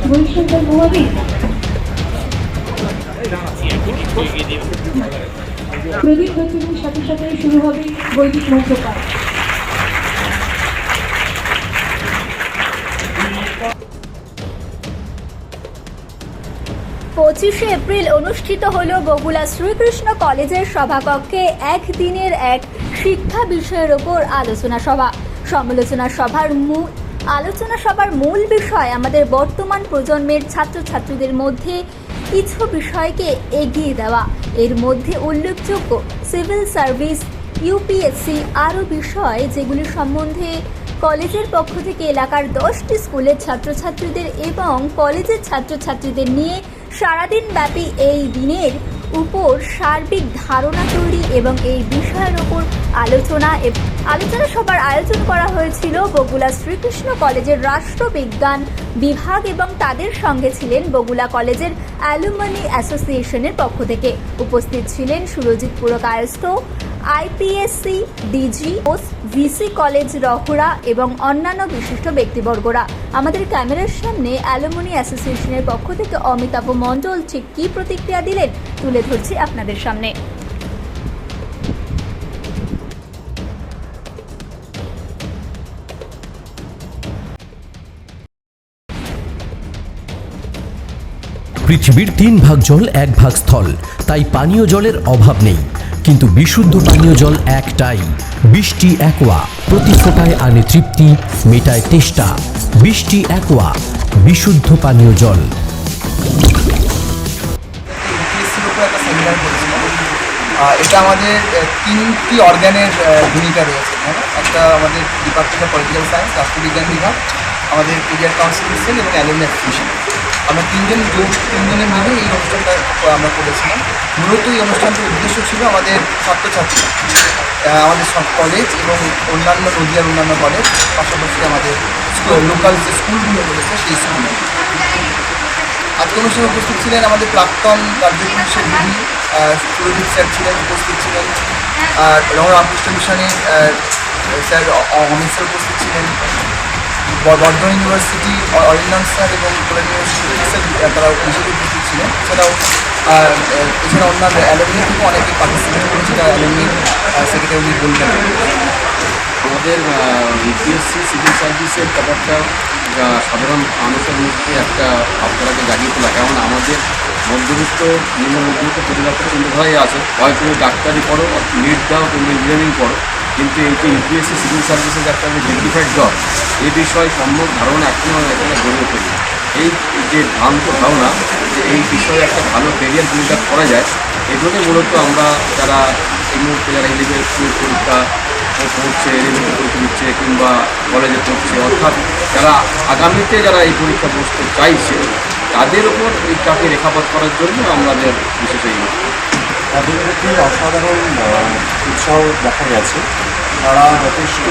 বরিশাল মহাবী প্রদীপ প্রচুরের সাথে সাথে শুরু হবে বৈদিক মন্ত্রপাঠ। পঁচিশে এপ্রিল অনুষ্ঠিত হল বগুলা শ্রীকৃষ্ণ কলেজের সভাকক্ষে একদিনের এক শিক্ষা বিষয়ের ওপর আলোচনা সভা। আলোচনা সভার মূল বিষয় আমাদের বর্তমান প্রজন্মের ছাত্রছাত্রীদের মধ্যে কিছু বিষয়কে এগিয়ে দেওয়া। এর মধ্যে উল্লেখযোগ্য সিভিল সার্ভিস, ইউপিএসসি আরও বিষয় যেগুলি সম্বন্ধে কলেজের পক্ষ থেকে এলাকার 10টি স্কুলের ছাত্রছাত্রীদের এবং কলেজের ছাত্রছাত্রীদের নিয়ে সারাদিন ব্যাপী এই দিনের উপর সার্বিক ধারণা তৈরি এবং এই বিষয়ের উপর আলোচনা সভার আয়োজন করা হয়েছিল বগুলা শ্রীকৃষ্ণ কলেজের রাষ্ট্রবিজ্ঞান বিভাগ এবং তাদের সঙ্গে ছিলেন বগুলা কলেজের অ্যালুমনি অ্যাসোসিয়েশনের পক্ষ থেকে। উপস্থিত ছিলেন Surajit Purkayastha, IPSC, DG, VC college Rahara এবং অন্যান্য বিশিষ্ট ব্যক্তিবর্গরা। আমাদের ক্যামেরার সামনে অ্যালুমনি অ্যাসোসিয়েশনের পক্ষ থেকে অমিতাভ মণ্ডল ঠিক কী প্রতিক্রিয়া দিলেন তুলে ধরছি আপনাদের সামনে। পৃথিবীর 3 ভাগ জল 1 ভাগ স্থল, তাই পানীয় জলের অভাব নেই, কিন্তু বিশুদ্ধ পানীয় জল একটাই, বৃষ্টি অ্যাকোয়া। প্রতি ফোঁটায় আনে তৃপ্তি, মেটায় তেষ্টা। বৃষ্টি অ্যাকোয়া, বিশুদ্ধ পানীয় জল। এটা আমাদের 3টি অর্গানের ভূমিকা রয়েছে। একটা আমাদের ডিপার্টমেন্ট অফ পলিটিক্যাল সায়েন্স, রাষ্ট্রবিজ্ঞান বিভাগ, আমাদের কেরিয়ার কাউন্সিলিং সেল এবং অ্যালুমনি অ্যাসোসিয়েশন। আমরা তিনজনে মিলে এই অনুষ্ঠানটা আমরা করেছিলাম। মূলত এই অনুষ্ঠানটার উদ্দেশ্য ছিল আমাদের ছাত্রছাত্রী, আমাদের সব কলেজ এবং অন্যান্য নদীয়ার অন্যান্য কলেজ, পাশাপাশি আমাদের লোকাল যে স্কুলগুলো রয়েছে সেই স্কুলে। আজকে অনুষ্ঠানে উপস্থিত ছিলেন আমাদের প্রাক্তন কার্যক্রমের দিদি সুরজিৎ স্যার ছিলেন, উপস্থিত ছিলেন রামকৃষ্ণ মিশনের স্যার অমিত স্যার উপস্থিত ছিলেন, বর্ধমান ইউনিভার্সিটি অরিন্দম স্যার এবং কল্যাণ ইউনিভার্সিটি স্যার তারা হিসেবে উপস্থিত ছিলেন। এছাড়া অন্যান্য অ্যালুমনি থেকে অনেকে পার্টিসিপেট করেছে, তারা অ্যালুমনি সেক্রেটারি বলবেন। আমাদের ইউপিএসসি সিভিল সার্ভিসের ব্যাপারটা সাধারণ মানুষের মধ্যে একটা ভাবধারাকে জাগিয়ে তোলা। কারণ আমাদের মধ্যবিত্ত নিম্ন মধ্যবিত্ত পরিবারটা চিন্তাধারাই আছে, হয়তো ডাক্তারি পড়ো, নিট দাও কিংবা ইঞ্জিনিয়ারিং পড়ো, কিন্তু এই যে ইউপিএসসি সিভিল সার্ভিসের একটা যে ডিগ্নিফাইড জব, এই বিষয়ে সম্যক ধারণা এখনও এখানে গড়ে ওঠেনি। এই যে ভ্রান্ত ধারণা যে এই বিষয়ে একটা ভালো ক্যারিয়ার বিল্ড আপ করা যায়, এই জন্যই মূলত আমরা যারা এই মুহূর্তে যারা ইলেভেন পরীক্ষা পড়ছে, রেলওয়ে পরীক্ষা দিচ্ছে কিংবা কলেজে পড়ছে, অর্থাৎ যারা আগামীতে যারা এই পরীক্ষা বসতে চাইছে তাদের ওপর এইটাকে রেখাপাত করার জন্য আমাদের বিশেষ এই তাদের মধ্যে অসাধারণ উৎসাহ দেখা গেছে। তারা যথেষ্ট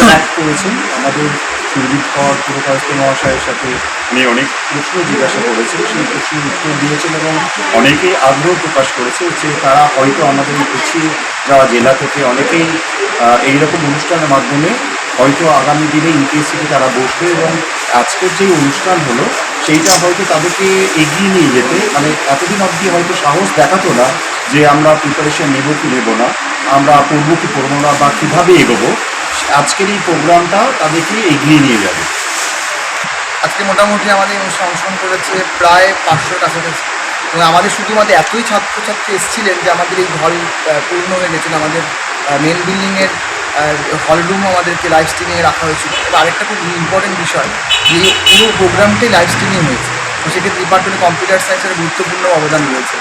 অ্যাক্ট করেছেন। আমাদের সুরজিৎ পুরকায়স্থ মহাশয়ের সাথে উনি অনেক প্রশ্ন জিজ্ঞাসা করেছেন, সেই প্রশ্নের উত্তর দিয়েছেন এবং অনেকেই আগ্রহ প্রকাশ করেছে যে তারা হয়তো আমাদের পিছিয়ে যাওয়া জেলা থেকে অনেকেই এইরকম অনুষ্ঠানের মাধ্যমে হয়তো আগামী দিনে ইউপিএসসিতে তারা বসবে এবং আজকের যে অনুষ্ঠান হলো সেইটা হয়তো তাদেরকে এগিয়ে নিয়ে যেতে, মানে এতদিন অবধি হয়তো সাহস দেখাতো না যে আমরা প্রিপারেশন নেব কি নেব না, আমরা পড়বো কি পড়বো না বা কীভাবে এগোবো। আজকের এই প্রোগ্রামটা তাদেরকে এগিয়ে নিয়ে যাবে। আজকে মোটামুটি আমাদের অনুষ্ঠান অংশগ্রহণ করেছে প্রায় 500 কাছাকাছি এবং আমাদের শুধুমাত্র এতই ছাত্রছাত্রী এসেছিলেন যে আমাদের এই হল পূর্ণ হয়ে গেছিল। আমাদের মেন বিল্ডিংয়ের হলরুম আমাদেরকে লাইভ স্ট্রিমিংয়ে রাখা হয়েছিল। এবং আরেকটা খুব ইম্পর্টেন্ট বিষয় যে পুরো প্রোগ্রামটাই লাইভ স্ট্রিমিং হয়েছে, তো সেক্ষেত্রে ডিপার্টমেন্ট কম্পিউটার সায়েন্সের গুরুত্বপূর্ণ অবদান রয়েছে।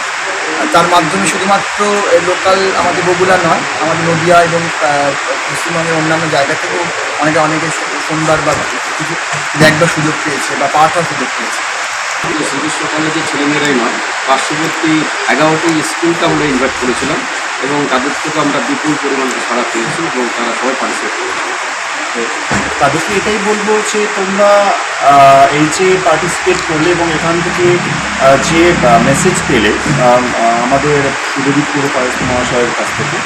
তার মাধ্যমে শুধুমাত্র লোকাল আমাদের বগুলা নয়, আমাদের নদিয়া এবং পশ্চিমবঙ্গের অন্যান্য জায়গা থেকেও অনেকে সুন্দর বা কিছু দেখবার সুযোগ পেয়েছে বা পাঠ হওয়ার সুযোগ পেয়েছে। শ্রীকৃষ্ণ কলেজের ছেলেমেয়েরাই নয়, পার্শ্ববর্তী 11টি স্কুলকে আমরা ইনভাইট করেছিলাম এবং তাদের থেকে আমরা বিপুল পরিমাণে সাড়া পেয়েছি এবং তারা সবাই পার্টিসিপেট করেছে। তাদেরকে এটাই বলবো যে তোমরা এই যে পার্টিসিপেট করলে এবং এখান থেকে যে মেসেজ পেলে আমাদের সুরজিৎ পুরকায়স্থ মহাশয়ের কাছ থেকে,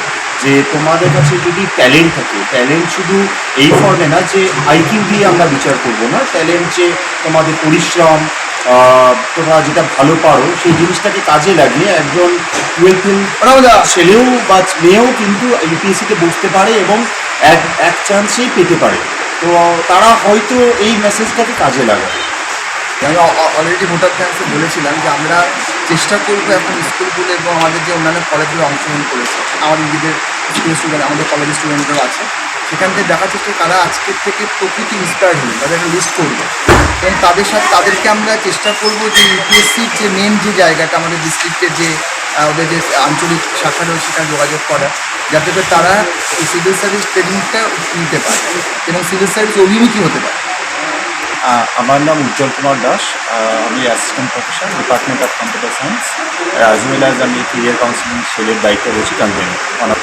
যে তোমাদের কাছে যদি ট্যালেন্ট থাকে, ট্যালেন্ট শুধু এই ফর্মে না যে আইকিউ দিয়ে আমরা বিচার করবো না, ট্যালেন্ট যে তোমাদের পরিশ্রম, তোমরা যেটা ভালো পারো সেই জিনিসটাকে কাজে লাগিয়ে একজন 12th ছেলেও বা মেয়েও কিন্তু ইউপিএসসিতে বসতে পারে এবং এক চান্সেই পেতে পারে। তো তারা হয়তো এই মেসেজটাকে কাজে লাগাবে। আমি অলরেডি ভোটার ক্যান্সে বলেছিলাম যে আমরা চেষ্টা করবো এখন স্কুলগুলো এবং আমাদের যে অন্যান্য কলেজগুলো অংশগ্রহণ করেছে, আমাদের নিজেদের স্কুলের স্টুডেন্ট, আমাদের কলেজের স্টুডেন্টরাও আছে, সেখান থেকে দেখার চেষ্টা তারা আজকের থেকে প্রকৃতি ইন্সপায়ার হল, তাদের একটা লিস্ট করবো এবং তাদেরকে আমরা চেষ্টা করবো যে ইউপিএসসির যে মেন যে জায়গাটা আমাদের ডিস্ট্রিক্টের যে ওদের যে আঞ্চলিক শাখা রয়েছে সেখানে যোগাযোগ করা, যাতে করে তারা এই সিভিল সার্ভিস ট্রেনিংটা নিতে পারে এবং সিভিল সার্ভিস অভিমুখী হতে পারে। আমার নাম উজ্জ্বল কুমার দাস, আমি assistant professor, department of computer science, as well as আমি কেরিয়ার কাউন্সিলিং সেলের দায়িত্বে রয়েছি কনভেনর।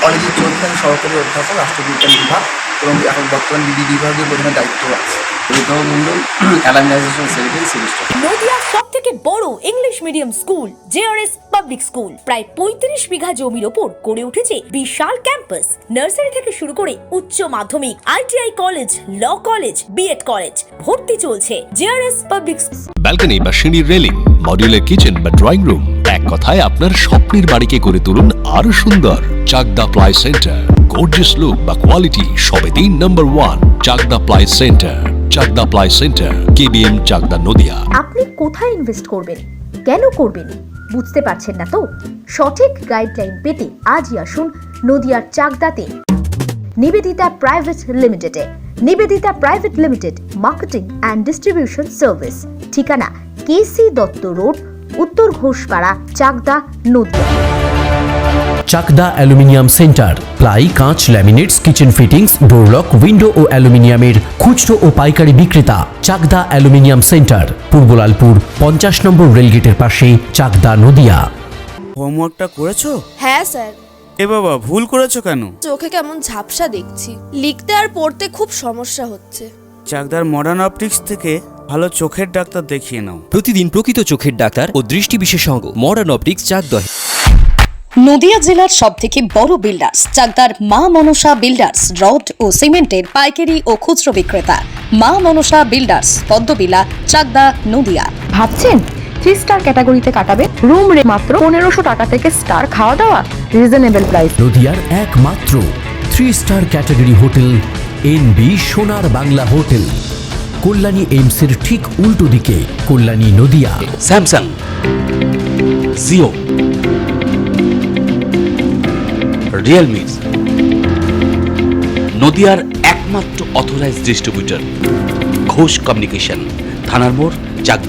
কলেজের চলছে আমি সহকারী অধ্যাপক রাষ্ট্রবিজ্ঞান বিভাগ এবং এখন বর্তমান বিধি বিভাগের প্রধানের দায়িত্ব আছে। হৃদয় মণ্ডল, অ্যালামনাইজেশন সেক্রেটারি, সেমিস্টার। নদিয়ার সব থেকে বড় English medium school JRS public school প্রায় 35 বিঘা জমির ওপর গড়ে উঠেছে বিশাল ক্যাম্পাস। নার্সারি থেকে শুরু করে উচ্চ মাধ্যমিক, ITI college, law college, BEd college, ভর্তি চলছে জেআরএস পাবলিক। ব্যালকনি বা সিঁড়ির রেলিং, মডিউলার কিচেন বা ড্রয়িং রুম, এক কথায় আপনার স্বপ্নের বাড়িকে করে তুলুন আরো সুন্দর। Chakdah ply centre, gorgeous look বা কোয়ালিটি সবে 3 number 1 Chakdah ply centre. Chakdah ply centre, KBM, Chakdah, Nadia. আপনি কোথায় ইনভেস্ট করবেন, কেন করবেন বুঝতে পারছেন না তো? সঠিক গাইডলাইন পেতে আজই আসুন নদিয়ার চাকদাতে নিবেদিতা প্রাইভেট লিমিটেডে। Nivedita private limited, marketing and distribution service. ঠিকানা KC Dutta road, Uttar Ghoshpara, Chakdah, Nadia. Chakdah aluminium centre, ply, কাঁচ, laminates, kitchen fittings, door lock, window ও অ্যালুমিনিয়ামের খুচরো ও পাইকারি বিক্রেতা। চাকদা অ্যালুমিনিয়াম সেন্টার, পূর্ব লালপুর 50 নম্বর রেলগেটের পাশে, চাকদা, নদিয়া। হোমওয়ার্কটা করেছো? হ্যাঁ স্যার। এ বাবা, ভুল করেছো কেন? চোখে কেমন ঝাপসা দেখছি, লিখতে আর পড়তে খুব সমস্যা হচ্ছে। চাকদার মডার্ন অপটিক্স থেকে ভালো চোখের ডাক্তার দেখিয়ে নাও। প্রতিদিন প্রকৃত চোখের ডাক্তার ও দৃষ্টি বিশেষজ্ঞ মডার্ন অপটিক্স, চাকদা। নদিয়া জেলার সব থেকে বড় বিল্ডার্স চাকদার মা মনসা বিল্ডার্স, রড ও সিমেন্টের পাইকারি ও খুচরো বিক্রেতা। মা মনসা বিল্ডার্স, পদ্মবিলা, চাকদা, নদিয়া। ভাবছেন 3 স্টার ক্যাটাগরিতে কাটাবে? রুম রে মাত্র 1500 টাকা থেকে স্টার, খাওয়া দাওয়া রিজনেবল প্রাইস। নদিয়ার একমাত্র 3 স্টার ক্যাটাগরি হোটেল এনবি সোনার বাংলা হোটেল, কল্যাণী এইমসের ঠিক উল্টো দিকে, কল্যাণী, নদিয়া। স্যামসাং, জিও, রিয়েলমি, নদিয়ার একমাত্র অথরাইজড ডিস্ট্রিবিউটর ঘোষ কমিউনিকেশন, থানার মোড়, চাকদা,